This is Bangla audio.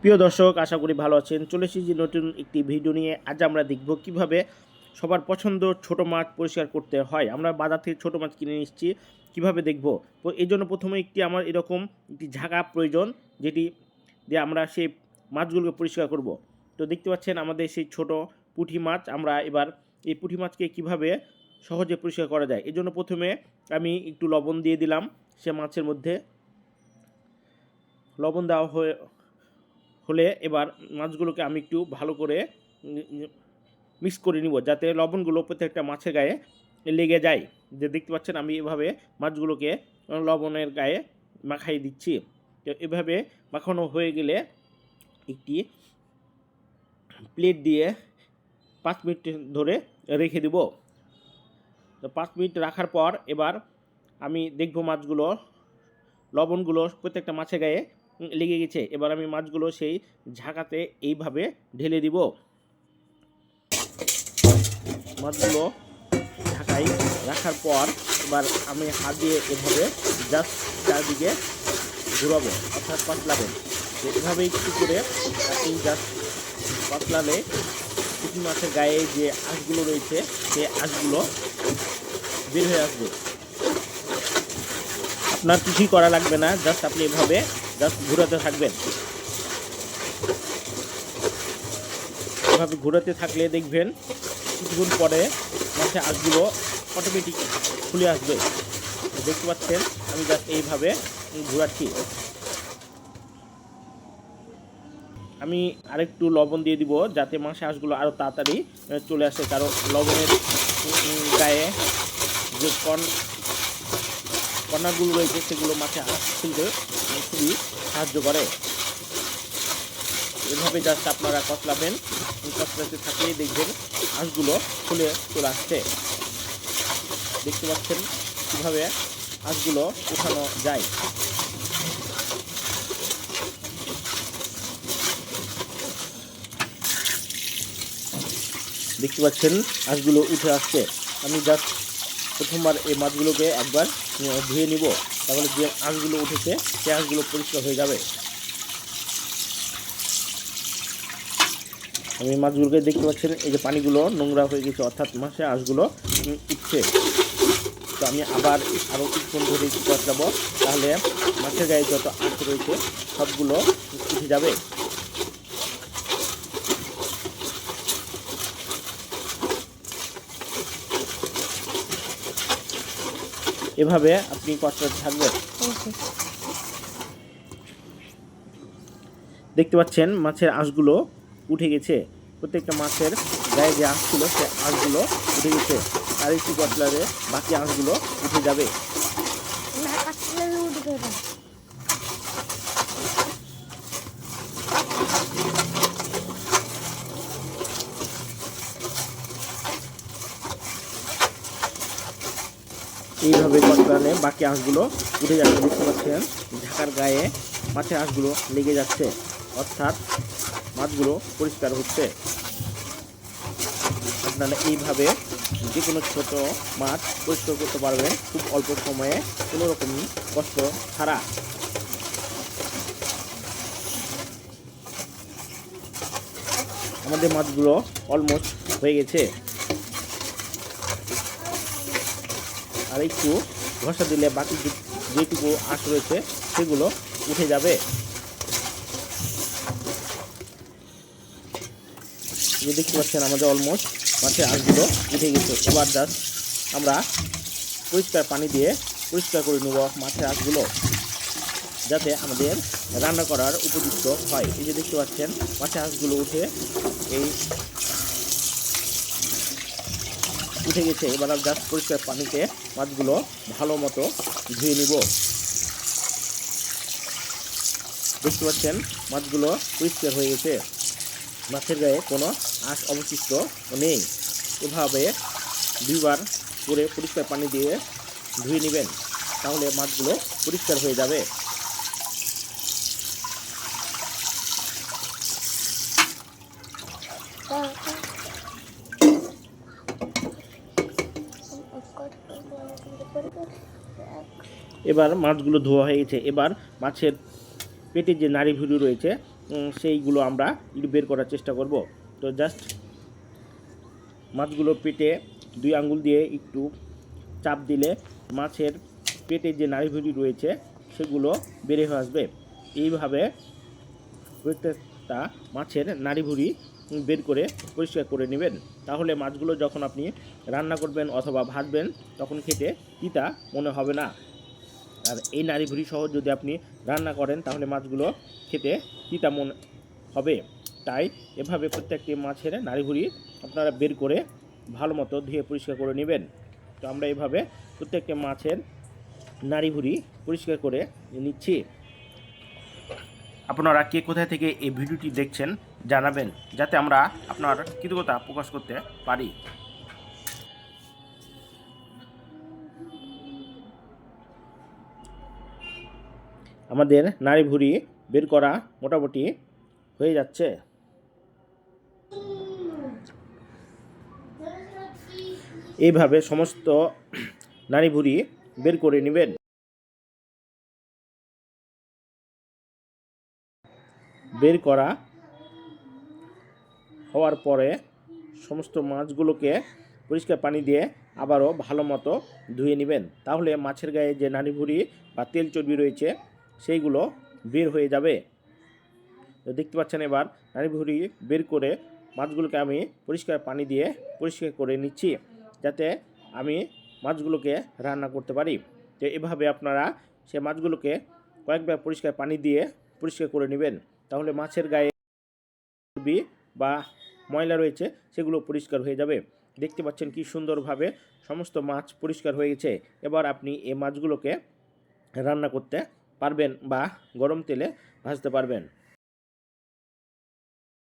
প্রিয় দর্শক, আশা করি ভালো আছেন। চলে এসেছি নতুন একটি ভিডিও নিয়ে। আজ আমরা দেখব কিভাবে সবার পছন্দ ছোট মাছ পরিষ্কার করতে হয়। আমরা বাজার থেকে ছোট মাছ কিনে নিচ্ছি, কিভাবে দেখব। এই জন্য প্রথমে আমার এরকম একটি ঝাঁকা প্রয়োজন, যেটি দিয়ে আমরা সেই মাছগুলোকে পরিষ্কার করব। তো দেখতে পাচ্ছেন আমাদের সেই ছোট পুঁটি মাছ। আমরা এবার এই পুঁটি মাছকে কিভাবে সহজে পরিষ্কার করা যায়, এই জন্য প্রথমে আমি একটু লবণ দিয়ে দিলাম সে মাছের মধ্যে। লবণ দেওয়া হলে এবার মাছগুলোকে আমি একটু ভালো করে মিক্স করে নিব, যাতে লবণগুলো প্রত্যেকটা মাছের গায়ে লেগে যায়। যে দেখতে পাচ্ছেন আমি এভাবে মাছগুলোকে লবণের গায়ে মাখাই দিচ্ছি। তো এভাবে মাখানো হয়ে গেলে একটি প্লেট দিয়ে 5 মিনিট ধরে রেখে দেব। তো 5 মিনিট রাখার পর এবার আমি দেখব মাছগুলো লবণগুলো প্রত্যেকটা মাছের গায়ে লেগে গেছে। এবার আমি মাছগুলো সেই ঝাঁকাতে এইভাবে ঢেলে দিব। মাছগুলো ঢাকায় রাখার পর এবার আমি হাত দিয়ে এভাবে জাস্ট চারদিকে ঘুরাবো, অর্থাৎ পাতলাবেন। তো এভাবে একটু করে এই জাস্ট পাতলালে পুঁটি মাছের গায়ে যে আঁশগুলো রয়েছে সেই আঁশগুলো বের হয়ে আসবে। আপনার কিছুই করা লাগবে না, জাস্ট আপনি এভাবে জাস্ট ঘোরাতে থাকবেন। এভাবে ঘোরাতে থাকলে দেখবেন কিছুক্ষণ পরে মাছের আঁশগুলো অটোমেটিক খুলে আসবে। দেখতে পাচ্ছেন আমি জাস্ট এইভাবে ঘোরাচ্ছি। আমি আরেকটু লবণ দিয়ে দিব, যাতে মাছের আঁশগুলো আরও তাড়াতাড়ি চলে আসে, কারণ লবণের গায়ে যে কণাগুলো রয়েছে সেগুলো মাছের আঁশ খুলতে খুবই সাহায্য করে। এভাবে জাস্ট আপনারা কচলাবেন, কচলাতে থাকলেই দেখবেন আঁশগুলো খুলে চলে আসছে। দেখতে পাচ্ছেন কীভাবে আঁশগুলো উঠানো যায়। দেখতে পাচ্ছেন আঁশগুলো উঠে আসছে। আমি জাস্ট প্রথমবার এই মাছগুলোকে একবার ধুয়ে নিব, তাহলে যে আঁশগুলো উঠেছে সেই আঁশগুলো পরিষ্কার হয়ে যাবে। আমি মাছগুলোকে দেখতে পাচ্ছেন এই যে পানিগুলো নোংরা হয়ে গেছে, অর্থাৎ মাছের আঁশগুলো উঠছে। তো আমি আবার আরও কিছুক্ষণ ধরে কচলাবো, তাহলে মাছের গায়ে যত আঁশ রয়েছে সবগুলো উঠে যাবে। এভাবে আপনি কচলাতে থাকবেন। দেখতে পাচ্ছেন মাছের আঁশগুলো উঠে গেছে। প্রত্যেকটা মাছের গায়ে যে আঁশ ছিল সে আঁশগুলো উঠে গেছে। আর একটু কচলারে বাকি আঁশগুলো উঠে যাবে। এইভাবে কচলালে বাকি আঁশগুলো উঠে যাচ্ছে। দেখতে পাচ্ছেন ঢাকার গায়ে মাছের আঁশগুলো লেগে যাচ্ছে, অর্থাৎ মাছগুলো পরিষ্কার হচ্ছে। আপনারা এইভাবে যে কোনো ছোট মাছ পরিষ্কার করতে পারবেন খুব অল্প সময়ে, কোনো রকম কষ্ট ছাড়া। আমাদের মাছগুলো অলমোস্ট হয়ে গেছে। আর একটু ঘষা দিলে বাকি যেটুকু আঁশ রয়েছে সেগুলো উঠে যাবে। যে দেখতে পাচ্ছেন আমাদের অলমোস্ট মাছের আঁশগুলো উঠে গেছে। এবার জাস্ট আমরা পরিষ্কার পানি দিয়ে পরিষ্কার করে নেব মাছের আঁশগুলো, যাতে আমাদের রান্না করার উপযুক্ত হয়। এই যে দেখতে পাচ্ছেন মাছের আঁশগুলো উঠে গেছে। এবার জাস্ট পরিষ্কার পানিতে মাছগুলো ভালো মতো ধুয়ে নিব। দেখতে পাচ্ছেন মাছগুলো পরিষ্কার হয়ে গেছে, মাছের গায়ে কোনো আঁশ অবশিষ্ট নেই। এভাবে 2বার করে পরিষ্কার পানি দিয়ে ধুয়ে নেবেন, তাহলে মাছগুলো পরিষ্কার হয়ে যাবে। এবার মাছগুলো ধোয়া হয়ে গেছে। এবার মাছের পেটে যে নাড়ি ভুঁড়ি রয়েছে সেইগুলো আমরা একটু বের করার চেষ্টা করব। তো জাস্ট মাছগুলো পেটে 2 আঙ্গুল দিয়ে একটু চাপ দিলে মাছের পেটে যে নাড়িভুঁড়ি রয়েছে সেগুলো বের হয়ে আসবে। এইভাবে প্রত্যেকটা মাছের নাড়িভুঁড়ি বের করে পরিষ্কার করে নেবেন। তাহলে মাছগুলো যখন আপনি রান্না করবেন অথবা ভাজবেন তখন খেতে তিতা মনে হবে না। আর এই নাড়িভুঁড়ি সহ যদি আপনি রান্না করেন তাহলে মাছগুলো খেতে তিতা মনে হবে। তাই এভাবে প্রত্যেকটি মাছের নাড়িভুঁড়ি আপনারা বের করে ভালো মতো ধুয়ে পরিষ্কার করে নেবেন। তো আমরা এভাবে প্রত্যেকটি মাছের নাড়িভুঁড়ি পরিষ্কার করে নিচ্ছি। আপনারা কে কোথায় থেকে এই ভিডিওটি দেখছেন জানাবেন, যাতে আমরা আপনার কৃতজ্ঞতা প্রকাশ করতে পারি। আমাদের নাড়িভুঁড়ি বের করা মোটামুটি হয়ে যাচ্ছে। এইভাবে সমস্ত নাড়িভুঁড়ি বের করে নেবেন। বের করা হওয়ার পরে সমস্ত মাছগুলোকে পরিষ্কার পানি দিয়ে আবারও ভালো মতো ধুয়ে নেবেন। তাহলে মাছের গায়ে যে নাড়িভুঁড়ি বা তেল চর্বি রয়েছে সেইগুলো বের হয়ে যাবে। তো দেখতে পাচ্ছেন এবার নাড়িভুঁড়ি বের করে মাছগুলোকে আমি পরিষ্কার পানি দিয়ে পরিষ্কার করে নিচ্ছি, যাতে আমি মাছগুলোকে রান্না করতে পারি। তো এভাবে আপনারা সে মাছগুলোকে কয়েকবার পরিষ্কার পানি দিয়ে পরিষ্কার করে নেবেন। তাহলে মাছের গায়ে চর্বি বা ময়লা রয়েছে সেগুলো পরিষ্কার হয়ে যাবে। দেখতে পাচ্ছেন কি সুন্দরভাবে সমস্ত মাছ পরিষ্কার হয়ে গেছে। এবার আপনি এই মাছগুলোকে রান্না করতে পারবেন বা গরম তেলে ভাজতে পারবেন।